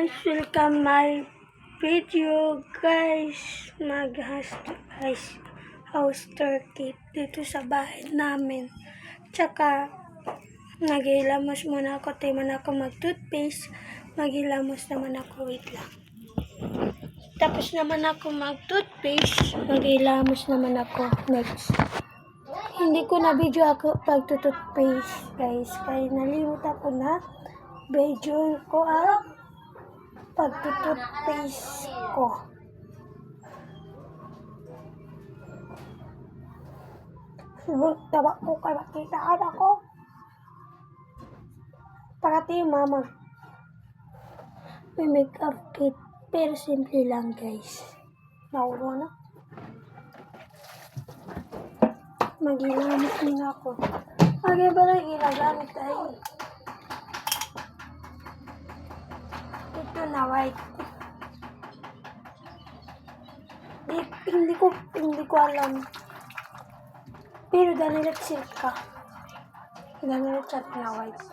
guys, welcome my video guys. House tour kit dito sa bahay namin. Tsaka naghilamos muna ako, tayo muna ako mag-toothpaste. Maghilamos naman ako, wait lang. Tapos naman ako mag-toothpaste, maghilamos naman ako next. Hindi ko na video ako pag-toothpaste guys, kaya nalimutan ko na video ko ang pag-toothpaste ko. Subok tawa ko kay makitaan ako. Pagkati mama. May makeup kit. Pero simple lang guys. Nauro na. Maghilamit din ako. Agay ba lang ilagamit tayo? Ito na white. Hindi ko alam. Pero danilat silka. Danilat chat na white.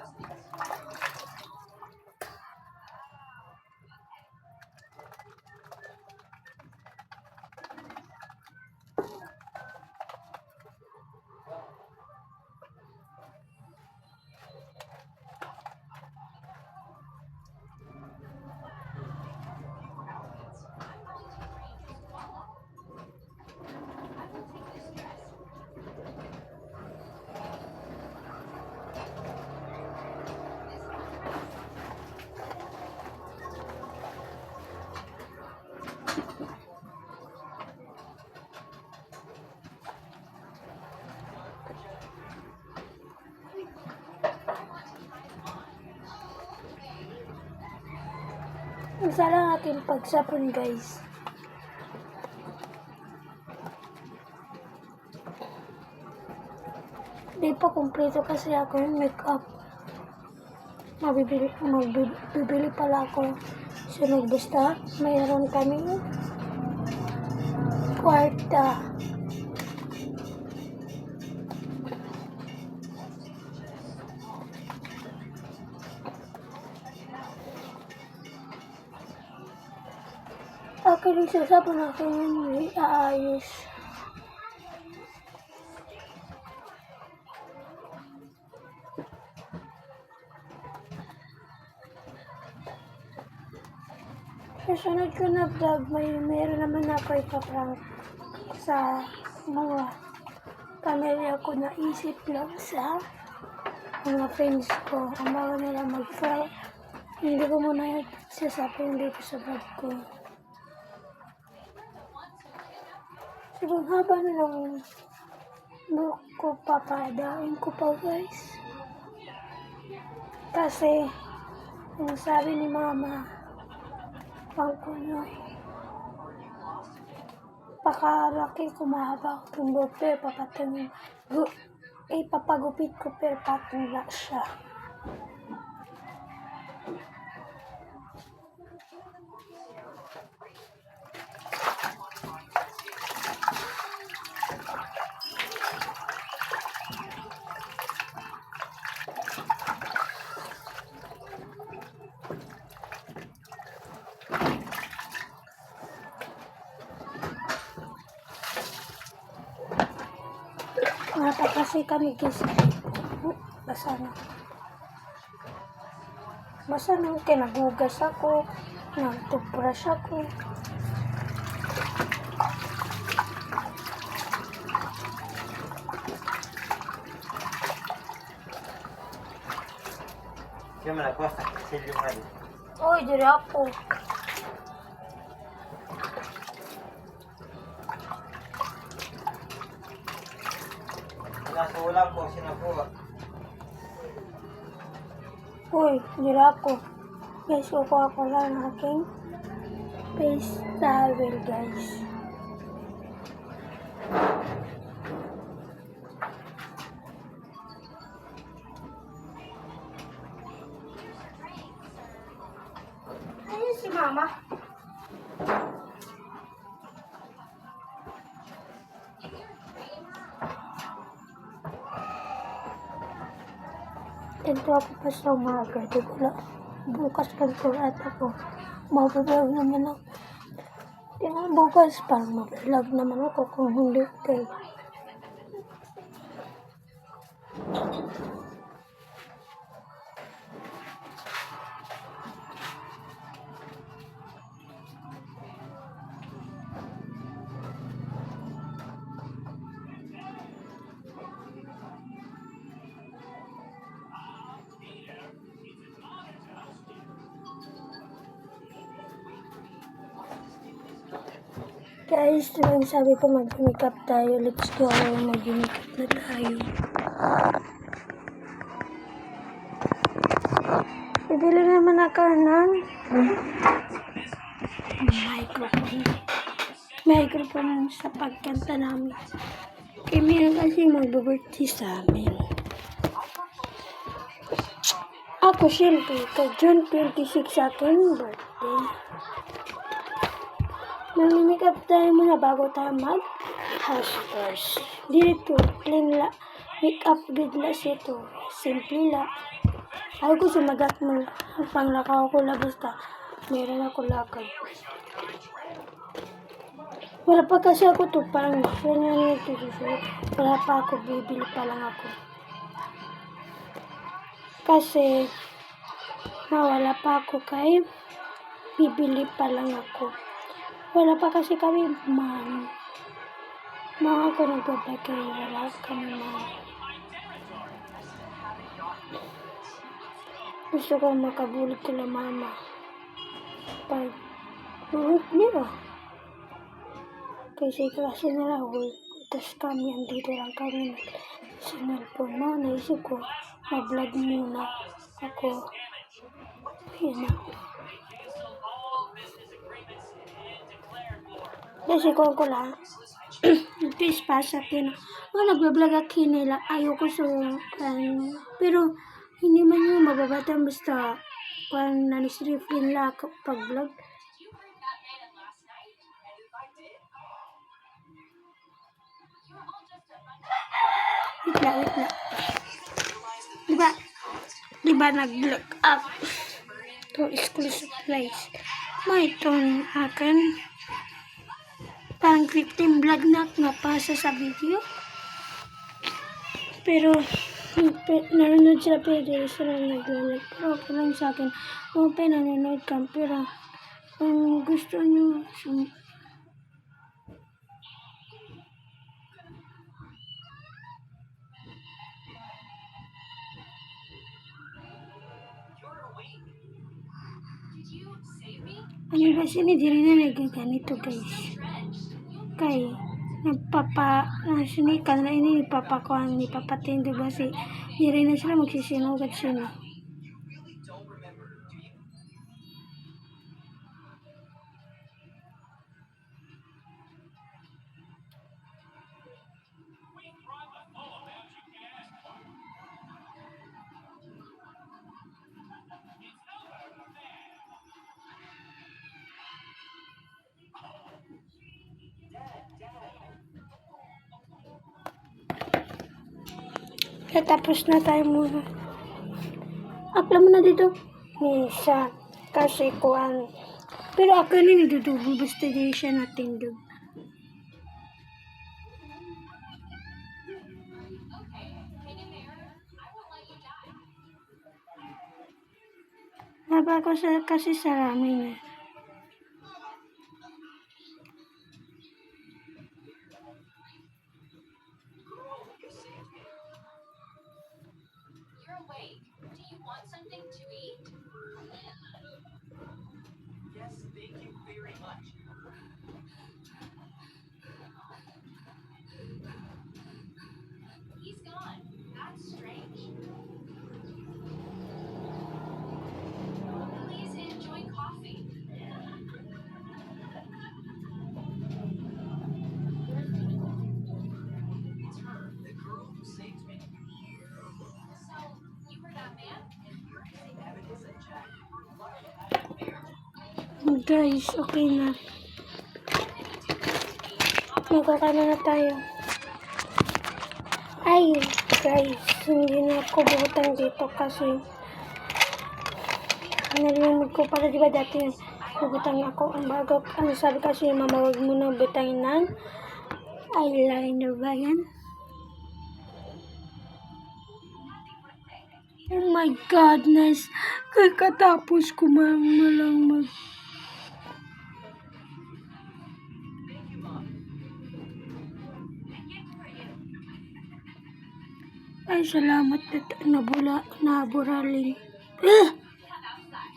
Isa lang ating pagsapon guys. Di pa kumpleto kasi ako yung makeup. Magbibili pala ako. Sunod basta mayroon kami kwarta. Ako rin sasapon ako yung iayos. Kasunod ko na vlog, meron naman ako ipaprank sa mga pamilya ko, naisip lang sa mga friends ko. Ang bago nila mag-fry. Hindi ko muna sasapin dito sa vlog ko. Sobrang haba na lang buhok ko, papadain ko pa guys. Kasi yung sabi ni mama, pagkunoy, pakalaki ko mahaba akong buhok, pero papagupit ko pero patula siya. Mata kasi kami guys. Basa na kinagugas ako, nagtoothbrush ako. Yo me la costa, que se llama. Uy, diri ako. Nasa ulam po, sinakuha. Uy, diri ako. Guys, kukuha ko lang ang aking face towel guys. Ayun si mama. Ito ako pa sa umaga, di ko lang bukas pagkurat ako. Mabablog naman ako. Kaya bukas parang mabablog naman ako kung hindi kayo. Guys, diba sabi ko mag-makeup tayo. Let's go. Mag-makeup na tayo. Bibili naman ako ng microphone sa pagkanta namin. Kaya meron kasi mag-birthday sa amin. Ako siyempre, kay June 26 akin birthday. Mag-makeup tayo muna bago tayo mag-house tours. Dito, plain la, makeup bigla sito. Simple la. Ayaw ko sumagat mo. Panglakaw ko la basta. Meron ako lakad. Wala pa kasi ako to. Parang ganyan ito. Wala pa ako. Bibili pa lang ako. Kasi wala pa ako kay bibili pa lang ako. Wala pa kasi kami man. Mga ako nagbablog kayo. Wala kami man. Gusto ko makabulit kila mama. Pag bulit nila. Kasi klase nila. Tapos kami, andito lang kami. Sa cellphone mo, naisip ko, mag-vlog muna ako. Ayan na. Kasi ko lang. Please pass akin. Nagbablog akin nila. Ayoko sa pero hindi man yung mababatan basta kung nanisrip nila pag-vlog. Wait lang. Diba nag-vlog up to exclusive place. May itong akin. Parang 15 vlog na napasa sa video. Pero nanonood sila pero sila nag-vlog. Pero okay lang sa akin. Okay, nanonood ka. Pero kung gusto nyo ano kasi hindi rin na nagaganito guys. Kay sinikan na ini ipapakuhan ni papatin diba si hindi rin na sila magsisinugat sila. Tapos na tayo muna. Upload mo na dito. Isa. Kasi kuhan. Pero ako na nidudubo. Basta di siya natindog. Naba ko kasi sa ramen. Guys, okay na. Magkakana na tayo. Ay, guys, hindi na ako butang dito kasi narinig ko para di ba dati nagutang ako ang bago. Ano sabi kasi yung mama, huwag mo nang butangin ng eyeliner ba yan? Oh my goodness. Kakatapos ko lang mag... Ay, salamat. Nabura rin.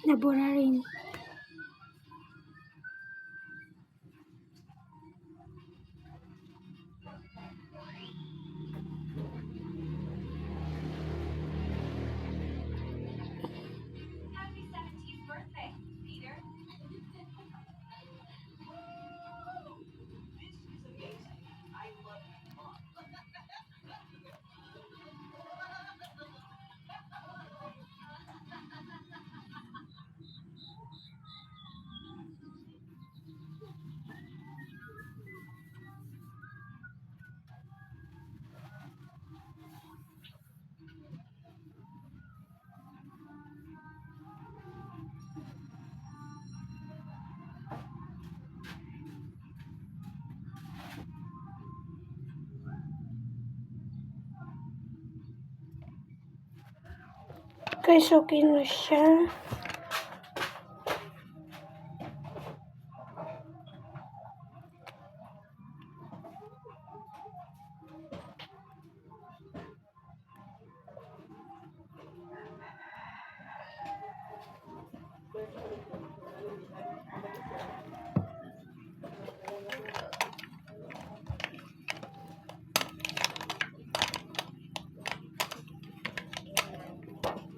Nabura rin. Guys, okay na siya.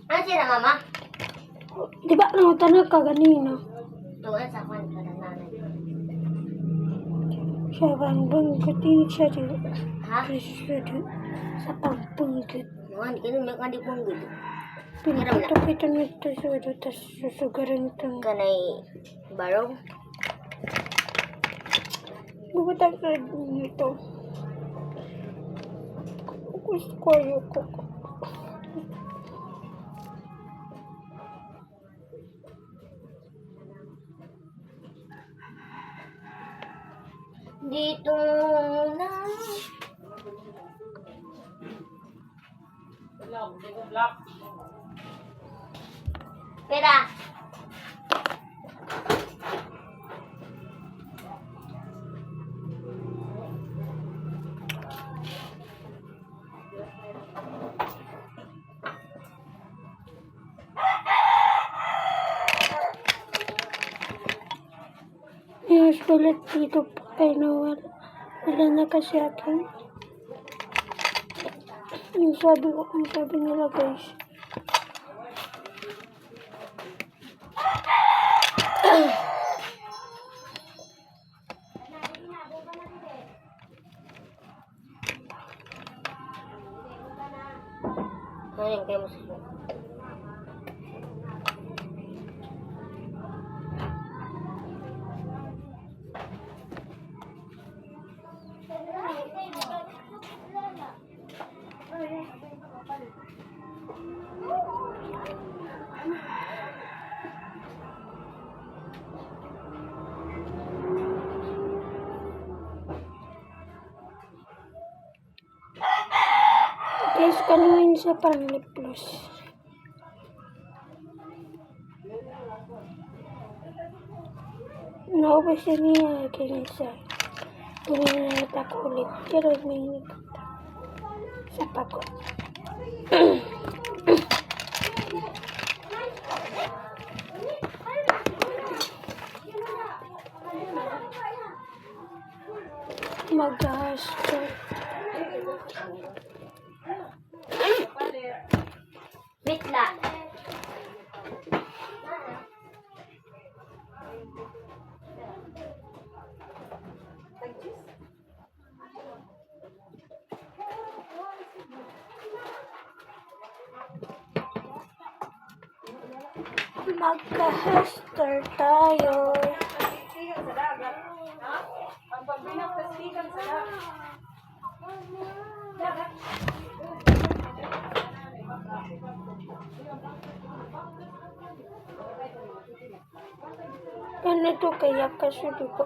Ano sila, mama? Di ba nangutanag ka ganina? Doon sa kwan ka ng nanay. Siya bang bangkutin siya dito. Ha? Siya dito. Sa pangpunggit. Mga hindi ka naman kandi pong gulo. Pinatok ito nito sa dito. Tapos susugaran ito. Kanay barong. Bukutang sa dito. Gusto ko ayoko ko. Dito na. Pera. Yung sulat dito kay Noel. Wala na kasi akin. Yung sabi nila guys. Ayun, kayo mo. Guys, kanuhin sa pang-lip gloss. Naubos yun niya. Kinisa. Huminahit ako ulit. Pero huminahit ako. Sa pagod. Mag-hashtag. Bitla. Magka-haster tayo. Ang pagbinang pastikan sa dagat. Ano to kaya kasudo ko?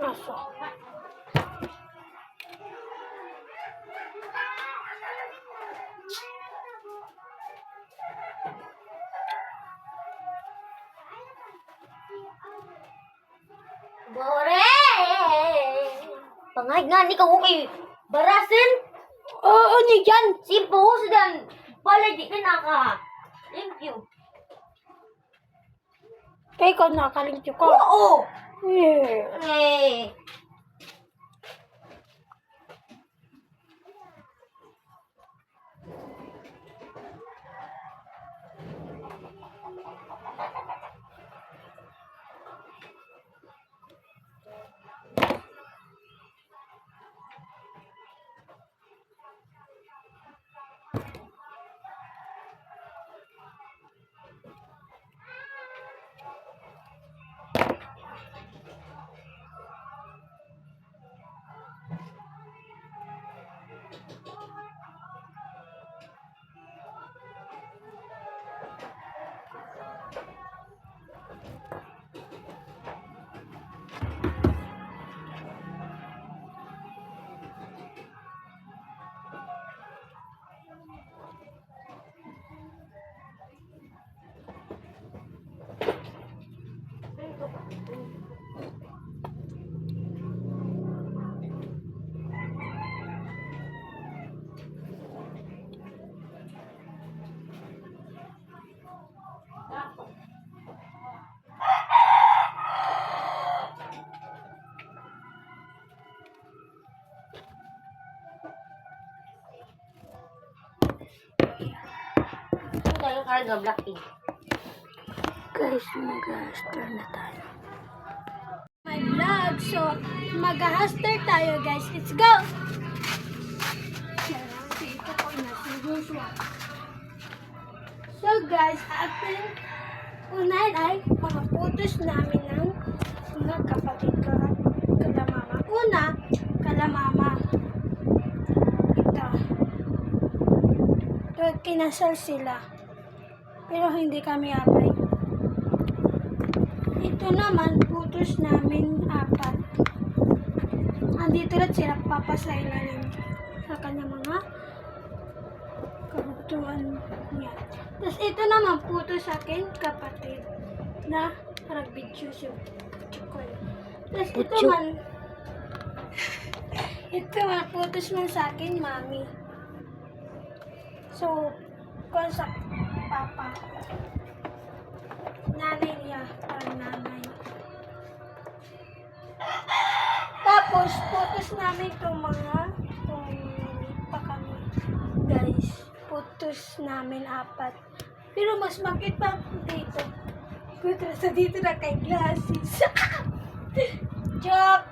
Aso. Bore! Pangahig nga ni kawukay. Barasin! Oo, ni yan. Simpo, sudan. Pala, di ka naka. Thank you. Kaya ikaw nakalingkyo ko. Oo! Yeah. Eh. Ito tayo karga Blackpink. Guys, mag-haster na tayo. My vlog. So, mag-haster tayo, guys. Let's go! So, guys, ating unahin ay mga photos namin ng mga kapatid ko at kalamama. Una, kalamama. Ito. Ito, kinasal sila. Pero hindi kami abay. Ito naman, putos namin 4. Andito na sila papa sa ilalim sa kanya mga kabutuan niya. Tapos ito naman, putos sa akin, kapatid na video si Chikoy. Tapos ito man, putos man sa akin, mami. So, kung sa papa, nanay niya, parang nanay. Tapos, photos namin itong mga, pa kami. Guys, photos namin 4. Pero mas makit pa dito. Puto sa dito na kay glasses. Joke!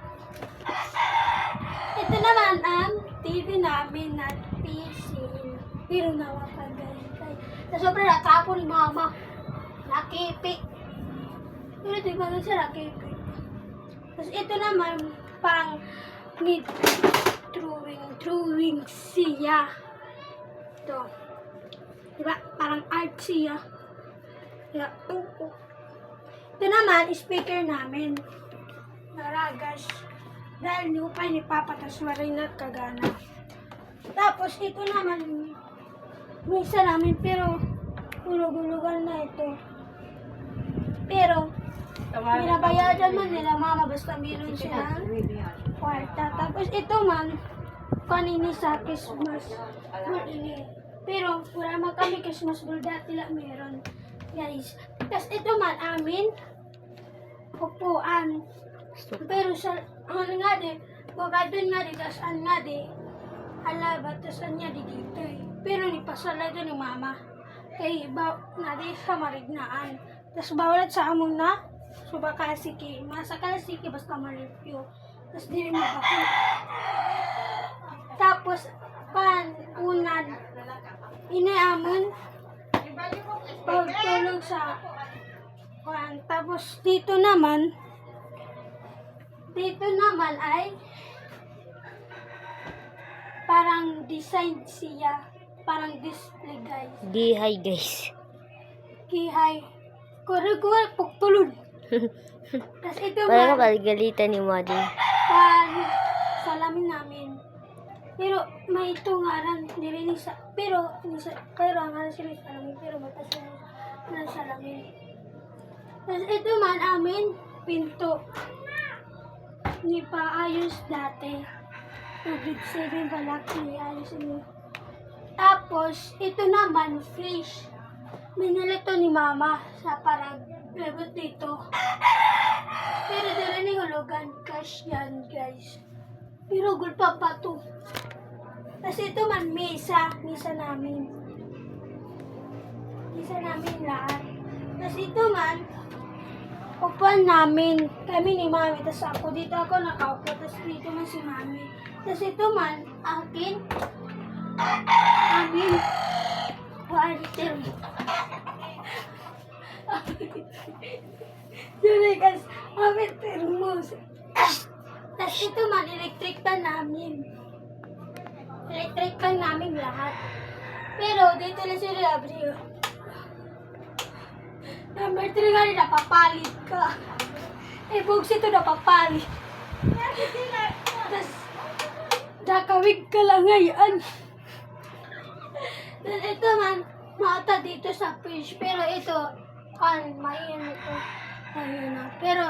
Ito naman ang TV namin na PC. Pero nawakan guys. Sa sobrang natapon ni mama. Nakipi. Pero di ba nun siya nakipi? Tapos ito naman, parang need drawing siya. Ito. Diba? Parang art siya. Kaya, ito naman, speaker namin. Naragas. Dahil lupa ni Papa, tas marin at kagana. Tapos, ito naman, misa namin, pero hulog-hulugan na ito. Pero, binabayaran man nila mama basta meron silang kwarta. Tapos ito man, kanini sa Christmas. Pero wala man kami Christmas ball dati lang meron. Guys. Tapos ito man amin, upuan. Pero sa, ano nga di, doon nga di, tas an nga di, alaba, tas an nga di dito eh. Pero ni pasala doon ni mama. Kay na di sa marignaan. Tas bawalat sa amon na, so baka siki, masakala siki basta ma-review. Tas dili mo bako. Tapos, unan, iniamon, pagtulog sa, tapos dito naman ay, parang design siya. Parang display, guys. Di hi guys. Kihay. Kura-kura, pagtulod. Tapos ito Parang man, kapagalitan ni Madi. salamin namin. Pero may ito nga rin, nirinig sa, pero ang nga sila salamin, pero mata sila ng salamin. Tapos ito man amin, pinto. Ni paayos dati. Grade 7 pa lang, ayos mo. Tapos, ito naman, fish. Minilito ni mama sa parang labot dito. Pero dala ni hulugan, cash yan, guys. Pero gulpa pa to. Tapos ito man, mesa namin. Mesa namin lahat. Tapos ito man, upuan namin. Kami ni mami. Tapos ako, dito ako nakaupo. Tapos dito man si mami. Tapos ito man, akin. Amin. Water. Sorry guys, amin termos. Tapos ito man, electric pan namin. Electric pan namin lahat. Pero dito na si Rabrio. Number 3 nga rin, napapalit ka. Eh, bugs ito napapalit. Tapos, nakawig ka lang ngayon. Tapos ito man, mata dito sa fish. Pero ito, mainit ito. Ayun na. Pero,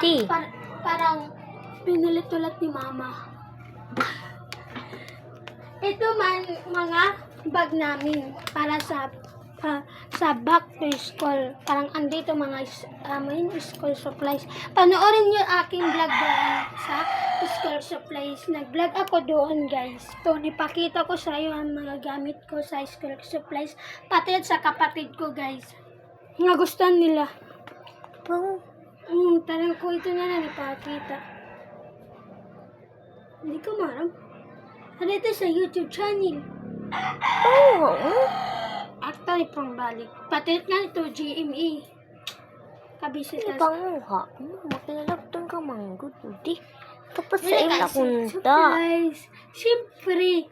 Ti. parang pinilit-ulat ni mama. Ito man, mga bag namin para sa back to school. Parang andito mga main school supplies. Panoorin niyo aking vlog doon sa school supplies. Nag-vlog ako doon, guys. So, ipakita ko sa iyo ang mga gamit ko sa school supplies. Pati sa kapatid ko, guys. Nagustuhan nila. Pang, Tanong ko ito na ipakita. Hindi ko maram. Ano ito sa YouTube channel? Actually, pang balik. Pati nga ito, GME. Kabisitas. panguha. Makilalagtan ka manggod. Di. Tapos sa Wala ila kasi punta. supplies. Siyempre,